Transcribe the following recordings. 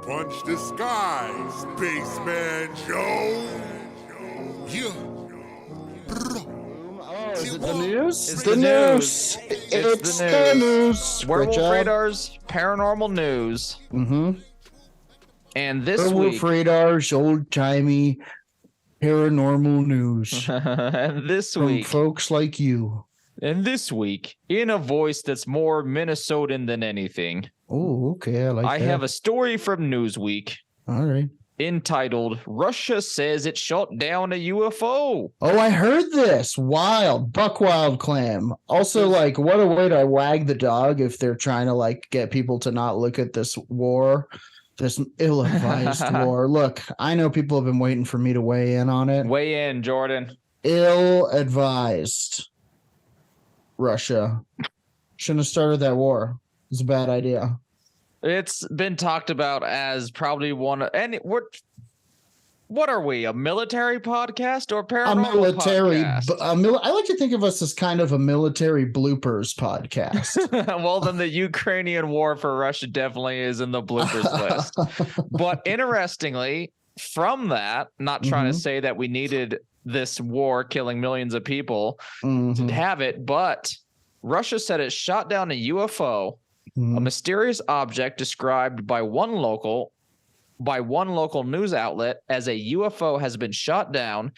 Punch the sky, Spaceman Joe. Yeah. Oh, is it the news? It's the news. It's the news. Werewolf Radar's paranormal news. Mm-hmm. And this Werewolf week, Radar's old-timey paranormal news. and this from week, folks like you. and this week, in a voice that's more Minnesotan than anything, Oh, okay. I have a story from Newsweek All right. entitled "Russia Says It Shot Down a UFO." Oh, I heard this. Wild. Buck wild clam. Also, like, what a way to wag the dog if they're trying to, like, get people to not look at this war. This ill-advised war. Look, I know people have been waiting for me to weigh in on it. Weigh in, Jordan. Ill-advised. Russia shouldn't have started that war. It's a bad idea. It's been talked about as probably one of, and what are we, a military podcast or paranormal podcast? I like to think of us as kind of a military bloopers podcast. Well, then the Ukrainian war for Russia definitely is in the bloopers list. But interestingly, from that, not trying to say that we needed this war killing millions of people to have it, but Russia said it shot down a UFO, a mysterious object described by one local news outlet as a UFO has been shot down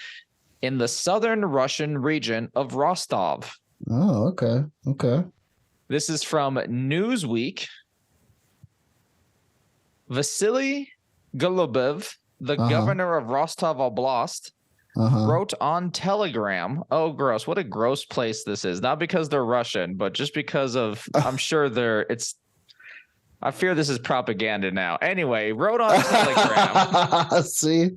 in the southern Russian region of Rostov. Oh, okay. Okay. This is from Newsweek. Vasily Golubov, the governor of Rostov Oblast, wrote on Telegram. Oh, gross. What a gross place this is. Not because they're Russian, but just because of, I'm sure I fear this is propaganda now. Anyway, wrote on Telegram. See,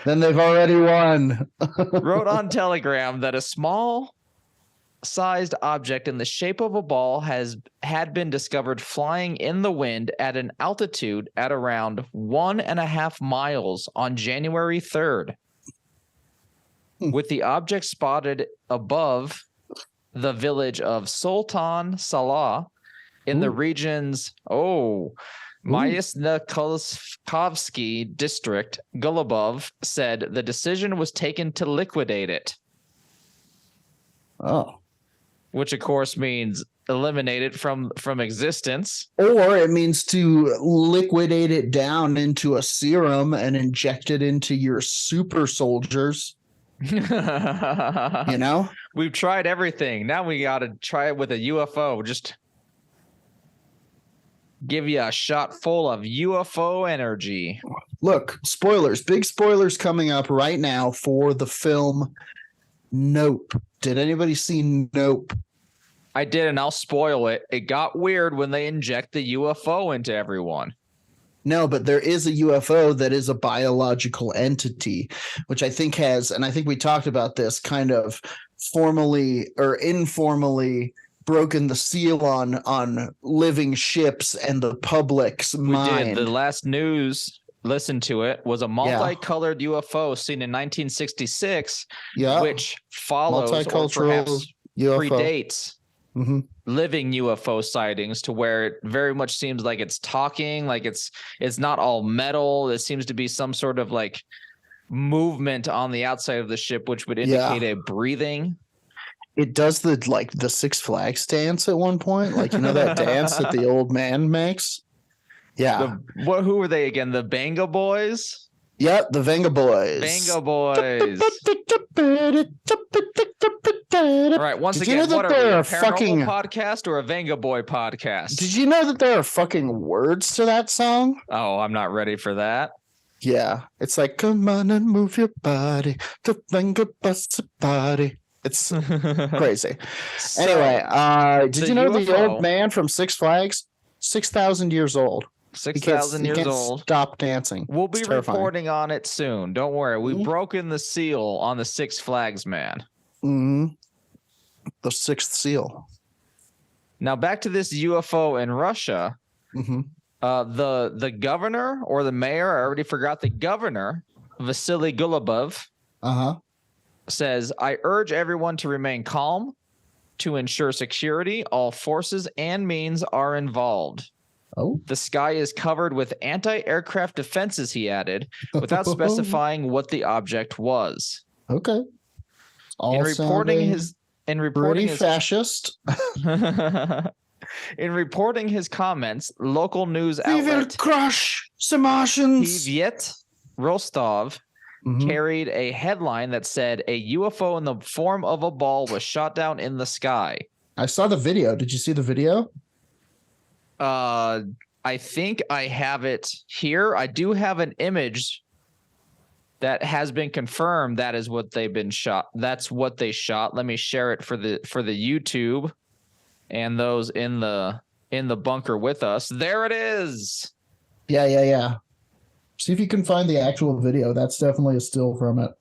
then they've already won. Wrote on Telegram that a small-sized object in the shape of a ball had been discovered flying in the wind at an altitude at around 1.5 miles on January 3rd. With the object spotted above the village of Sultan Salah in the region's Myasnakovsky district. Golubov said the decision was taken to liquidate it. Oh. Which, of course, means eliminate it from existence. Or it means to liquidate it down into a serum and inject it into your super soldiers. You know? We've tried everything. Now we got to try it with a UFO. Just give you a shot full of UFO energy. Look, spoilers, big spoilers coming up right now for the film Nope. Did anybody see Nope? I did, and I'll spoil it. It got weird when they inject the UFO into everyone. No, but there is a UFO that is a biological entity, which I think has, and I think we talked about this, kind of formally or informally broken the seal on living ships and the public's mind. We did. The last news, listen to it, was a multicolored UFO seen in 1966, which follows or perhaps predates living UFO sightings, to where it very much seems like it's talking, like it's not all metal. It seems to be some sort of like movement on the outside of the ship, which would indicate a breathing. It does the Six Flags dance at one point, like, you know, that dance that the old man makes. Yeah. Who were they again? The Venga Boys? Yep, the Venga Boys. Venga Boys. All right, once again, what are we, a paranormal podcast or a Venga Boy podcast? Did you know that there are fucking words to that song? Oh, I'm not ready for that. Yeah, it's like, come on and move your body, the Venga Bus body. It's crazy. So, anyway, did you know UFO, the old man from Six Flags, 6,000 years old? 6,000 years old. Stop dancing. We'll be reporting on it soon. Don't worry. We've broken the seal on the Six Flags man. The sixth seal. Now back to this UFO in Russia. The governor or the mayor, I already forgot the governor, Vasily Golubov, says, I urge everyone to remain calm, to ensure security. All forces and means are involved. Oh, The sky is covered with anti-aircraft defenses, he added, without specifying what the object was. okay. All In reporting sounding his pretty fascist. In reporting his comments, local news We will outlet crush the Martians. Pevjet Rostov carried a headline that said a UFO in the form of a ball was shot down in the sky. I saw the video. Did you see the video? I think I have it here. I do have an image that has been confirmed. That is what they've been shot. That's what they shot. Let me share it for the YouTube and those in the bunker with us. There it is. Yeah. See if you can find the actual video. That's definitely a still from it.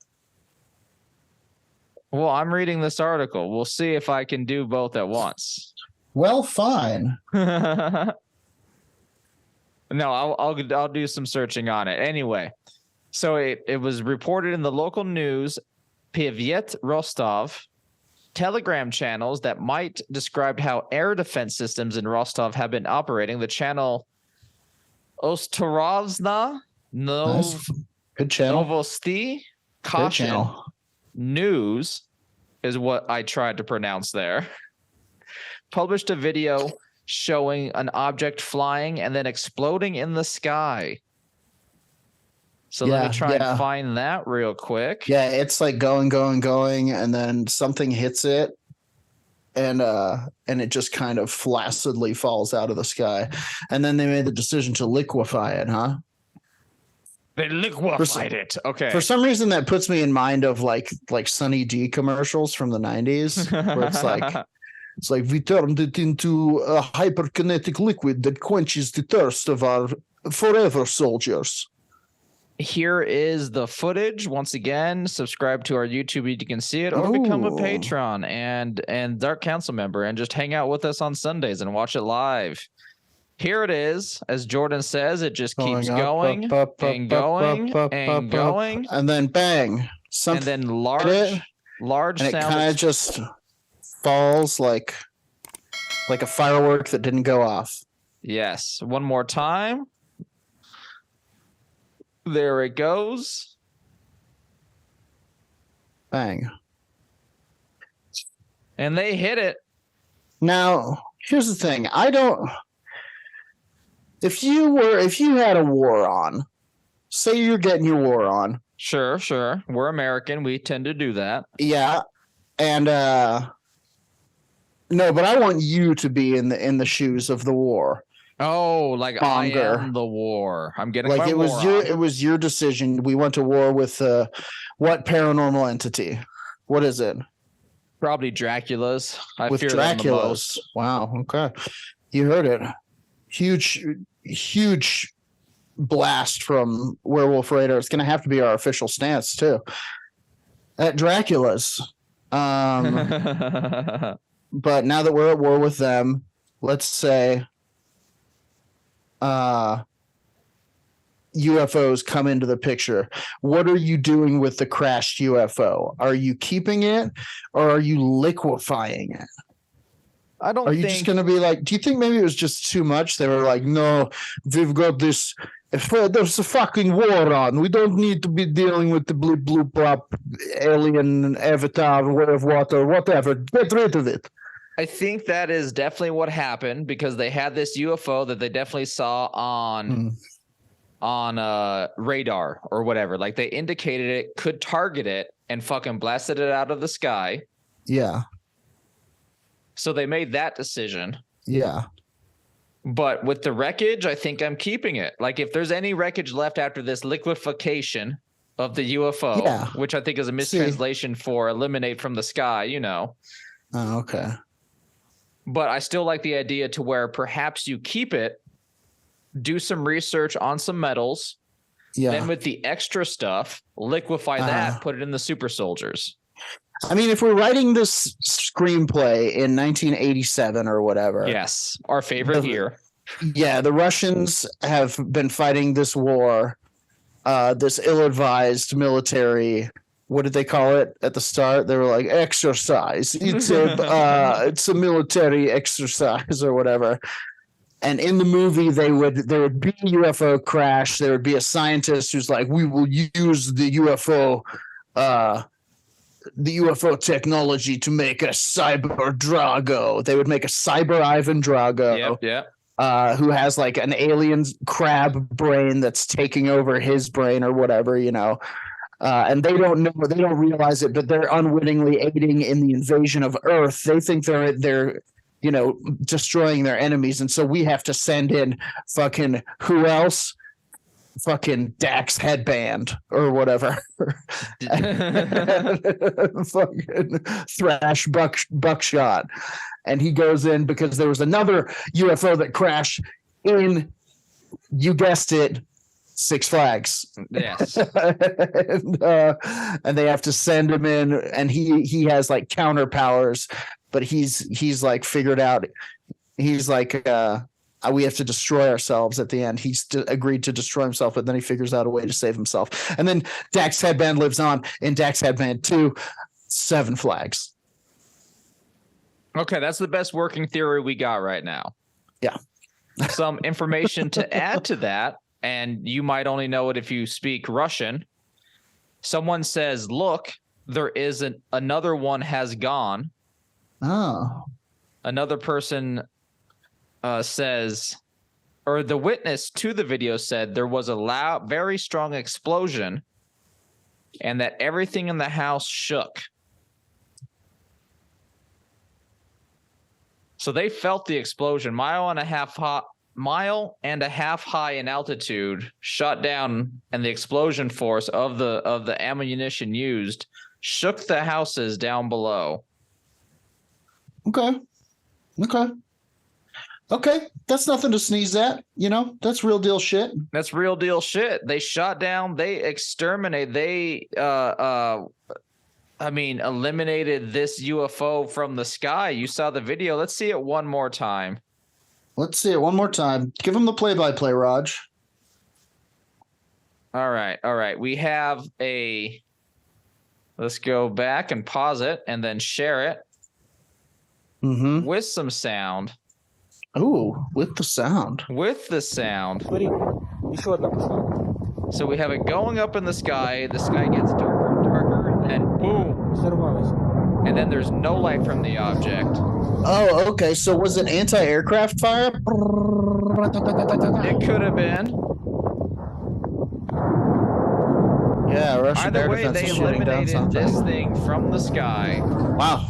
Well, I'm reading this article. We'll see if I can do both at once. Well, fine. No, I'll do some searching on it. Anyway, so it was reported in the local news, Pevjet Rostov, Telegram channels that might describe how air defense systems in Rostov have been operating. The channel Ostorovna Good channel. Novosti Good Caution channel. News is what I tried to pronounce there. Published a video showing an object flying and then exploding in the sky. So let me try and find that real quick. Yeah, it's like going, and then something hits it, and it just kind of flaccidly falls out of the sky. And then they made the decision to liquefy it, huh? They liquefied it. Okay. For some reason, that puts me in mind of like Sunny D commercials from the 90s, where it's like we turned it into a hyperkinetic liquid that quenches the thirst of our forever soldiers. Here is the footage. Once again, subscribe to our YouTube, you can see it, or become a patron and Dark Council member and just hang out with us on Sundays and watch it live. Here it is. As Jordan says, it just keeps going and going and going. And then bang. And then large and sound. It kind of just falls like a firework that didn't go off. Yes. One more time. There it goes. Bang. And they hit it. Now, here's the thing. If you had a war on, say you're getting your war on. Sure. We're American. We tend to do that. Yeah. And no, but I want you to be in the shoes of the war. Oh, like Monger. I am the war. I'm getting like my it war was on. It was your decision. We went to war with what paranormal entity? What is it? Probably Dracula's. With Dracula's. Wow. Okay. You heard it. Huge blast from Werewolf Radar. It's going to have to be our official stance too. At Dracula's. But now that we're at war with them, let's say UFOs come into the picture. What are you doing with the crashed UFO? Are you keeping it or are you liquefying it? Are you just going to be like, do you think maybe it was just too much? They were like, no, we've got this. There's a fucking war on. We don't need to be dealing with the blue prop alien avatar, way of water, whatever. Get rid of it. I think that is definitely what happened because they had this UFO that they definitely saw on radar or whatever. Like they indicated it could target it and fucking blasted it out of the sky. Yeah. So they made that decision. Yeah. But with the wreckage, I think I'm keeping it. Like if there's any wreckage left after this liquefaction of the UFO, which I think is a mistranslation for eliminate from the sky, you know. Oh, okay. But I still like the idea to where perhaps you keep it, do some research on some metals, then with the extra stuff, liquefy that, put it in the super soldiers. I mean, if we're writing this screenplay in 1987 or whatever. Yes, our favorite year. Yeah, the Russians have been fighting this war, this ill-advised military. What did they call it at the start? They were like, exercise. It's a military exercise or whatever. And in the movie, there would be a UFO crash. There would be a scientist who's like, we will use the UFO technology to make a cyber Drago. They would make a cyber Ivan Drago. Yep. Who has like an alien crab brain that's taking over his brain or whatever, and they don't realize it, but they're unwittingly aiding in the invasion of Earth. They think they're destroying their enemies, and so we have to send in fucking who else? Fucking Dax Headband or whatever. Fucking Thrash Buckshot. And he goes in because there was another UFO that crashed in, you guessed it, Six Flags. Yes. And they have to send him in, and he has like counter powers, but he's like figured out, he's like we have to destroy ourselves at the end. He's agreed to destroy himself, but then he figures out a way to save himself. And then Dax Headband lives on in Dax Headband 2, Seven Flags. Okay, that's the best working theory we got right now. Yeah. Some information to add to that, and you might only know it if you speak Russian. Someone says, look, there isn't, another one has gone. Oh. Another person says, or the witness to the video said there was a loud, very strong explosion and that everything in the house shook. So they felt the explosion, mile and a half high in altitude, shot down, and the explosion force of the ammunition used shook the houses down below. Okay, that's nothing to sneeze at. That's real deal shit. That's real deal shit. They shot down, they exterminated, they eliminated this UFO from the sky. You saw the video. Let's see it one more time. Give them the play-by-play, Raj. All right. We have let's go back and pause it and then share it with some sound. Ooh, with the sound. So we have it going up in the sky. The sky gets darker and darker, and boom. And then there's no light from the object. Oh, okay. So was it anti-aircraft fire? It could have been. Yeah, Russian Either way, they eliminated this thing from the sky. Wow.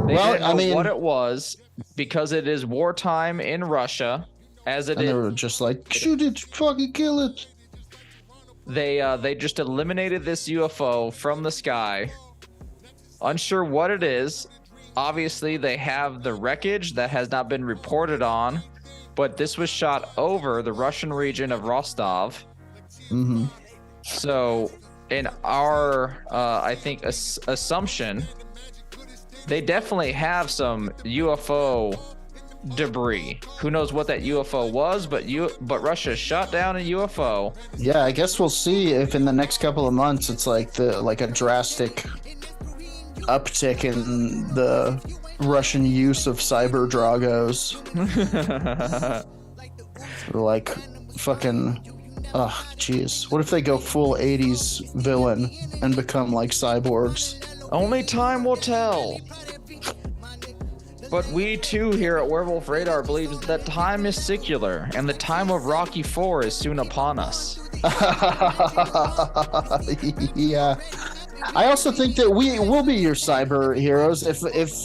They didn't know what it was because it is wartime in Russia. They were just like, shoot it, fucking kill it. They just eliminated this UFO from the sky. Unsure what it is. Obviously, they have the wreckage that has not been reported on, but this was shot over the Russian region of Rostov. Mm-hmm. So, in our, I think, assumption, they definitely have some UFO debris. Who knows what that UFO was, but Russia shot down a UFO. Yeah, I guess we'll see if in the next couple of months it's like a drastic uptick in the Russian use of cyber Dragos. Like fucking, oh jeez, what if they go full 80s villain and become like cyborgs? Only time will tell. But we too here at Werewolf Radar believes that time is secular and the time of Rocky IV is soon upon us. Yeah. I also think that we will be your cyber heroes. If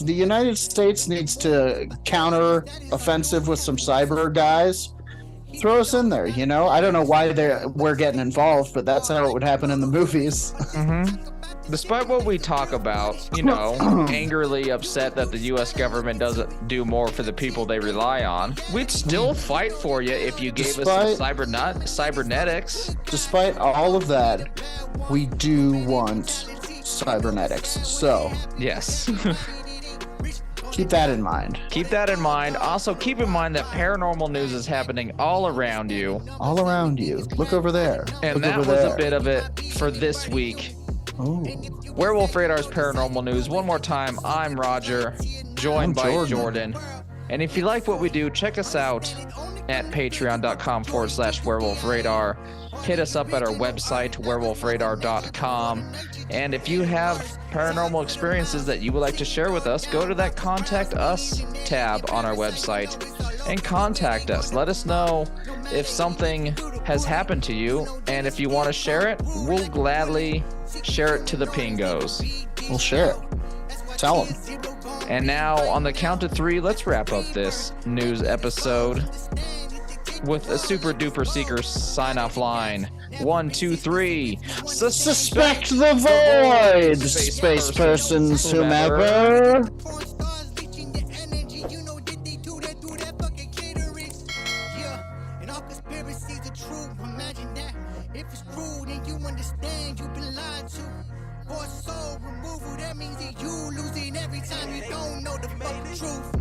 the United States needs to counter offensive with some cyber guys, throw us in there, I don't know why we're getting involved, but that's how it would happen in the movies. Mm-hmm. Despite what we talk about, angrily upset that the U.S. government doesn't do more for the people they rely on, we'd still fight for you if you gave us some cybernetics. Despite all of that, we do want cybernetics. So yes. Keep that in mind. Also, keep in mind that paranormal news is happening all around you. Look over there. And that was a bit of it for this week. Oh. Werewolf Radar's Paranormal News. One more time, I'm Roger, joined by Jordan. And if you like what we do, check us out at patreon.com/werewolf radar. Hit us up at our website, werewolfradar.com. And if you have paranormal experiences that you would like to share with us, go to that Contact Us tab on our website and contact us. Let us know if something has happened to you, and if you want to share it, we'll gladly share it to the Pingos. We'll share it. Tell them. And now, on the count of 3, let's wrap up this news episode with a super duper seeker sign off line. 1, 2, 3. Suspect the void, space persons, whomever. That means that you losing every time you don't know the fucking truth.